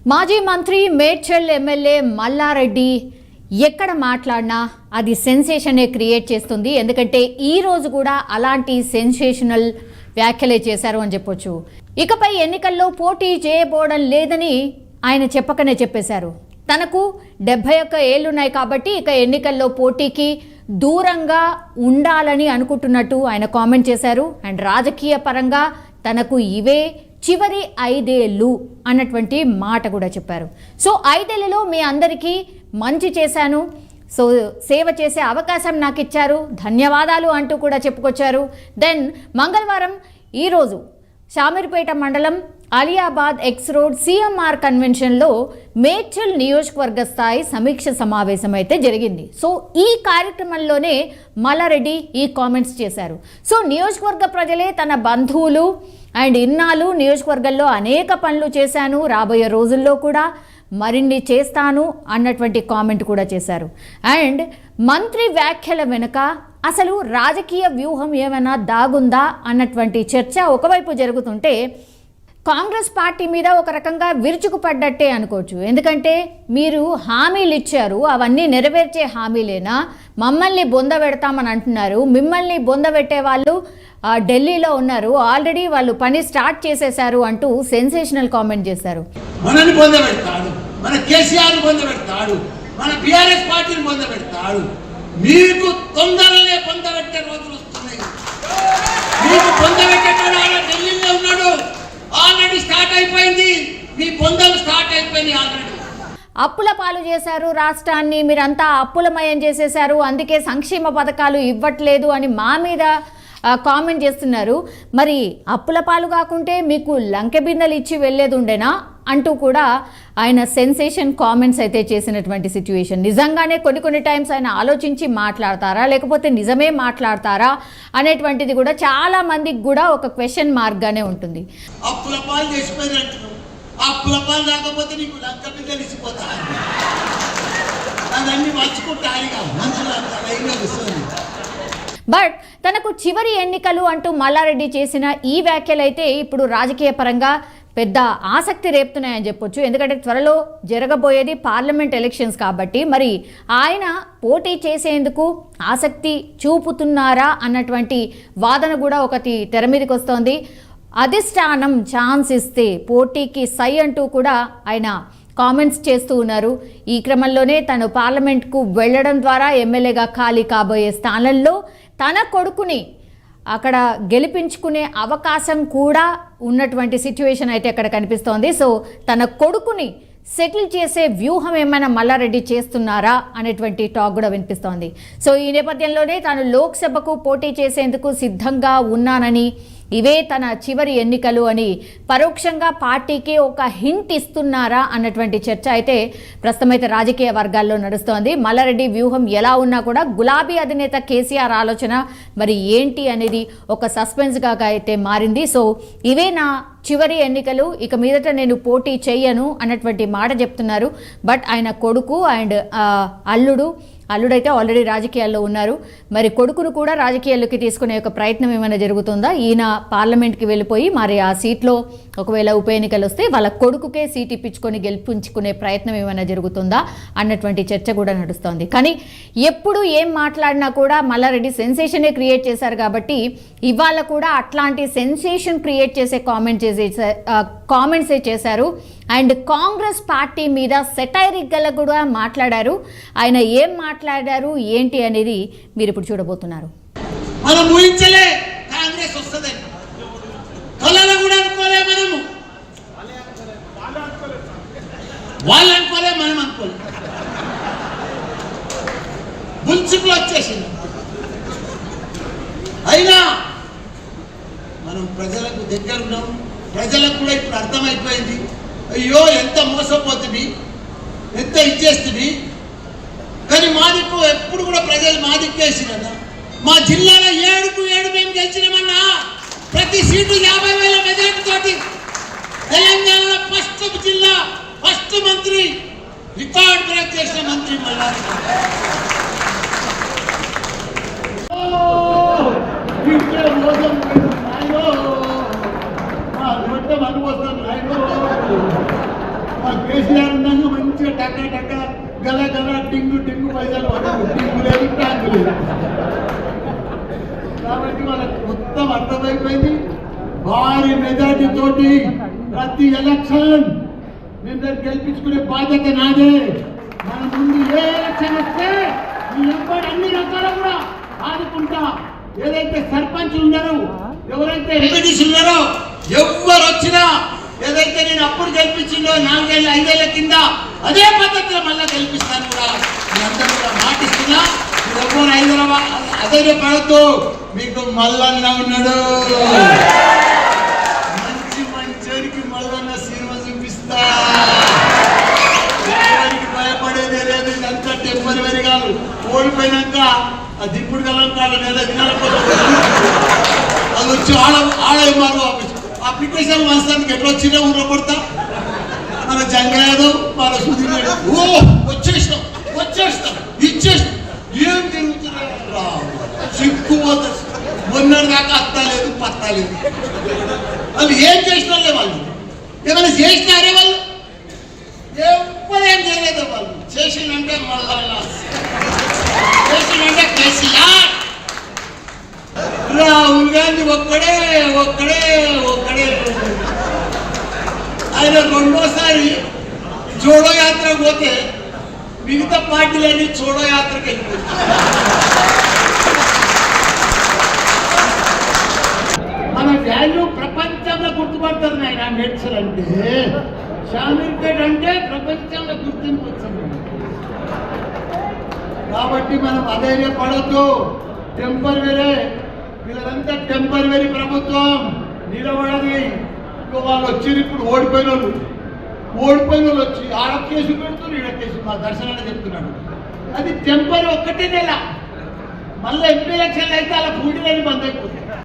మాజీ మంత్రి మేడ్చల్ ఎమ్మెల్యే మల్లారెడ్డి ఎక్కడ మాట్లాడినా అది సెన్సేషనే క్రియేట్ చేస్తుంది. ఎందుకంటే ఈ రోజు కూడా అలాంటి సెన్సేషనల్ వ్యాఖ్యలే చేశారు అని చెప్పొచ్చు. ఇకపై ఎన్నికల్లో పోటీ చేయబోవడం లేదని ఆయన చెప్పకనే చెప్పేశారు. తనకు 71 ఏళ్లున్నాయి కాబట్టి ఇక ఎన్నికల్లో పోటీకి దూరంగా ఉండాలని అనుకుంటున్నట్టు ఆయన కామెంట్ చేశారు. అండ్ రాజకీయ పరంగా తనకు ఇవే చివరి 5 ఏళ్ళు అన్నటువంటి మాట కూడా చెప్పారు. సో 5 ఏళ్లలో మీ అందరికీ మంచి చేశాను, సో సేవ చేసే అవకాశం నాకు ఇచ్చారు, ధన్యవాదాలు అంటూ కూడా చెప్పుకొచ్చారు. దెన్ మంగళవారం ఈరోజు షామీర్పేట మండలం అలియాబాద్ ఎక్స్ రోడ్ సిఎంఆర్ కన్వెన్షన్లో మేడ్చల్ నియోజకవర్గ స్థాయి సమీక్ష సమావేశం అయితే జరిగింది. సో ఈ కార్యక్రమంలోనే మల్లారెడ్డి ఈ కామెంట్స్ చేశారు. సో నియోజకవర్గ ప్రజలే తన బంధువులు అండ్ ఇన్నాళ్ళు నియోజకవర్గంలో అనేక పనులు చేశాను, రాబోయే రోజుల్లో కూడా మరిన్ని చేస్తాను అన్నటువంటి కామెంట్ కూడా చేశారు. అండ్ మంత్రి వ్యాఖ్యల వెనుక అసలు రాజకీయ వ్యూహం ఏమైనా దాగుందా అన్నటువంటి చర్చ ఒకవైపు జరుగుతుంటే కాంగ్రెస్ పార్టీ మీద ఒక రకంగా విరుచుకుపడ్డట్టే అనుకోవచ్చు. ఎందుకంటే మీరు హామీలు ఇచ్చారు, అవన్నీ నెరవేర్చే హామీలేనా, మమ్మల్ని బొంద పెడతామని అంటున్నారు, మిమ్మల్ని బొంద పెట్టే వాళ్ళు ఢిల్లీలో ఉన్నారు, ఆల్రెడీ వాళ్ళు పని స్టార్ట్ చేసేశారు అంటూ సెన్సేషనల్ కామెంట్ చేశారు. మనని బొంద పెడతాడు, మన కేసీఆర్ బొంద పెడతాడు, మన బీఆర్ఎస్ పార్టీని బొంద పెడతాడు. మీకు తొందరలే బొంద పెట్టే రోజులు వస్తున్నాయి. మీకు బొంద పెట్టేటాడు ఢిల్లీలో ఉన్నాడు, ఆల్రెడీ స్టార్ట్ అయిపోయింది, మీ బొందలు స్టార్ట్ అయిపోయింది ఆల్రెడీ. అప్పుల పాలు చేశారు రాష్ట్రాన్ని, మీరంతా అప్పులమయం చేసేశారు, అందుకే సంక్షేమ పథకాలు ఇవ్వట్లేదు అని మా మీద కామెంట్ చేస్తున్నారు. మరి అప్పుల పాలు కాకుంటే మీకు లంకె బిందెలు ఇచ్చి వెళ్ళేది ఉండేనా అంటూ కూడా ఆయన సెన్సేషన్ కామెంట్స్ అయితే చేసినటువంటి సిచ్యువేషన్. నిజంగానే కొన్ని టైమ్స్ ఆయన ఆలోచించి మాట్లాడతారా లేకపోతే నిజమే మాట్లాడతారా అనేటువంటిది కూడా చాలా మందికి కూడా ఒక క్వశ్చన్ మార్క్గానే ఉంటుంది. అప్పుల పాలు చేసిపోయినట్టు, అప్పుల పాలు రాకపోతే నీకు లంకె బిందెలు ఇచ్చిపోతారు, అదన్నీ మర్చిపోతారు మనుషులు. బట్ తనకు చివరి ఎన్నికలు అంటూ మల్లారెడ్డి చేసిన ఈ వ్యాఖ్యలు అయితే ఇప్పుడు రాజకీయ పరంగా పెద్ద ఆసక్తి రేపుతున్నాయని చెప్పొచ్చు. ఎందుకంటే త్వరలో జరగబోయేది పార్లమెంట్ ఎలక్షన్స్ కాబట్టి మరి ఆయన పోటీ చేసేందుకు ఆసక్తి చూపుతున్నారా అన్నటువంటి వాదన కూడా ఒకటి తెర మీదకి వస్తోంది. అధిష్టానం ఛాన్స్ ఇస్తే పోటీకి సై అంటూ కూడా ఆయన కామెంట్స్ చేస్తూ ఉన్నారు. ఈ క్రమంలోనే తను పార్లమెంట్కు వెళ్ళడం ద్వారా ఎమ్మెల్యేగా ఖాళీ కాబోయే స్థానంలో తన కొడుకుని అక్కడ గెలిపించుకునే అవకాశం కూడా ఉన్నటువంటి సిచ్యువేషన్ అయితే అక్కడ కనిపిస్తోంది. సో తన కొడుకుని సెటిల్ చేసే వ్యూహం ఏమైనా మల్లారెడ్డి చేస్తున్నారా అనేటువంటి టాక్ కూడా వినిపిస్తోంది. సో ఈ నేపథ్యంలోనే తాను లోక్సభకు పోటీ చేసేందుకు సిద్ధంగా ఉన్నానని, ఇవే తన చివరి ఎన్నికలు అని పరోక్షంగా పార్టీకి ఒక హింట్ ఇస్తున్నారా అన్నటువంటి చర్చ అయితే ప్రస్తుతమైతే రాజకీయ వర్గాల్లో నడుస్తోంది. మల్లారెడ్డి వ్యూహం ఎలా ఉన్నా కూడా గులాబీ అధినేత కేసీఆర్ ఆలోచన మరి ఏంటి అనేది ఒక సస్పెన్స్గా అయితే మారింది. సో ఇవే నా చివరి ఎన్నికలు, ఇక మీదట నేను పోటీ చెయ్యను అన్నటువంటి మాట చెప్తున్నారు. బట్ ఆయన కొడుకు అండ్ అల్లుడైతే ఆల్రెడీ రాజకీయాల్లో ఉన్నారు. మరి కొడుకును కూడా రాజకీయాల్లోకి తీసుకునే ఒక ప్రయత్నం ఏమైనా జరుగుతుందా? ఈయన పార్లమెంట్కి వెళ్ళిపోయి మరి ఆ సీట్లో ఒకవేళ ఉప ఎన్నికలు వస్తే వాళ్ళ కొడుకుకే సీట్ ఇప్పించుకొని గెలిపించుకునే ప్రయత్నం ఏమైనా జరుగుతుందా అన్నటువంటి చర్చ కూడా నడుస్తోంది. కానీ ఎప్పుడు ఏం మాట్లాడినా కూడా మల్లారెడ్డి సెన్సేషనే క్రియేట్ చేశారు కాబట్టి ఇవాళ కూడా అట్లాంటి సెన్సేషన్ క్రియేట్ చేసే కామెంట్సే చేశారు. అండ్ కాంగ్రెస్ పార్టీ మీద సెటైరిక్గా కూడా మాట్లాడారు. ఆయన ఏం మాట్లాడారు ఏంటి అనేది మీరు ఇప్పుడు చూడబోతున్నారు. మనం ఊహించలే కాంగ్రెస్ వస్తదని, కళ్ళలో కూడా అనుకోలే, మనము వాళ్ళు అనుకోలే, మనం అనుకోలే, బుల్చుకులు వచ్చేసింది. అయినా మనం ప్రజలకు దగ్గర ఉన్నాం, ప్రజలకు కూడా ఇప్పుడు అర్థమైపోయింది. అయ్యో ఎంత మోసపోతుంది, ఎంత ఇచ్చేస్తుంది. కానీ మాదిక్కు ఎప్పుడు కూడా ప్రజలు మాదిక్కేసి కదా. మా జిల్లాలో 7కు 7 మేము గెలిచినామన్నా, ప్రతి సీటు 50,000 మెజార్టీ తోటి తెలంగాణలో ఫస్ట్ జిల్లా, ఫస్ట్ మంత్రి, రికార్డ్ బ్రేక్ చేసిన మంత్రి మల్లారెడ్డి. కేసీఆర్ ఉన్నాక మంచిగా టక్క టక్క గల గల టింగు టింగు పైసలు టింగు లేదు ట్యాంకు లేదు. కాబట్టి వాళ్ళకి మొత్తం అర్థమైపోయింది. భారీ మెజార్టీ తోటి ప్రతి ఎలక్షన్ మేము గెలిపించుకునే బాధ్యత నాదే. మన ముందు ఏ ఎలక్షన్ వస్తే మీ ఎంపీ అన్ని రకాల కూడా ఆదుకుంటా. ఏదైతే సర్పంచ్లు ఉన్నారో, ఎవరైతే ఎంపీటీసీ ఉన్నారో, ఎవరు వచ్చినా ఏదైతే నేను అప్పుడు గెలిపించిందో 4 ఏళ్ళ 5 ఏళ్ల కింద అదే పద్ధతిలో మళ్ళీ గెలిపిస్తాను కూడా మీ అందరూ కూడా మాటిస్తున్నా. మీరు ఎవరు హైదరాబాద్ అదే పడద్దు, మీకు మల్లన్న ఉన్నాడు. మంచి మంచోరికి మల్లన్న సినిమా చూపిస్తా. భయపడేదే లేదు. ఇదంతా టెంపరీ కాదు. ఓడిపోయినాక ఆ దిప్పుడు కలంకాల నెల దినాల కోసం అది వచ్చి ఆడేమారు ఆఫీస్ అప్లికేషన్ వస్తానికి ఎట్లా వచ్చినా ఊళ్ళో కొడతా. మన జంగలేదు మన సుధీర్ వచ్చేస్తాం ఇచ్చేస్తాం. ఏం తిరుగుతున్నా సిక్కుపోతా. మొన్నటి దాకా అత్తాలేదు పత్తాలేదు. వాళ్ళు ఏం చేసిన వాళ్ళు ఏమైనా చేసినారే? వాళ్ళు ఎవ్వరేం చేయలేదు. వాళ్ళు చేసిందంటే మళ్ళా చేసిందంటే కేసీఆర్. రాహుల్ గాంధీ ఒక్కడే ఆయన రెండోసారి జోడో యాత్ర పోతే మిగతా పార్టీలన్నీ జోడో యాత్రకి వెళ్ళిపోతాయి. మన వాల్యూ ప్రపంచంలో గుర్తుపడతారు. ఆయన మెడ్సల్ అంటే షామీర్పేట్ అంటే ప్రపంచంలో గుర్తింపు వచ్చింది. కాబట్టి మనం అధైర్యపడద్దు. టెంపరరీ వీళ్ళంతా టెంపరరీ ప్రభుత్వం నిలబడది. వాళ్ళు వచ్చి ఇప్పుడు ఓడిపోయిన వాళ్ళు వచ్చి ఆడ కేసు పెడుతున్నారు, ఈడ కేసు. మా దర్శనాన్ని చెప్తున్నాడు అది టెంపరీ. ఒక్కటే నెల మళ్ళీ ఎంపీ ఎలక్షన్లు అయితే అలా పూడిలేని బంద్ అయిపోతుంది.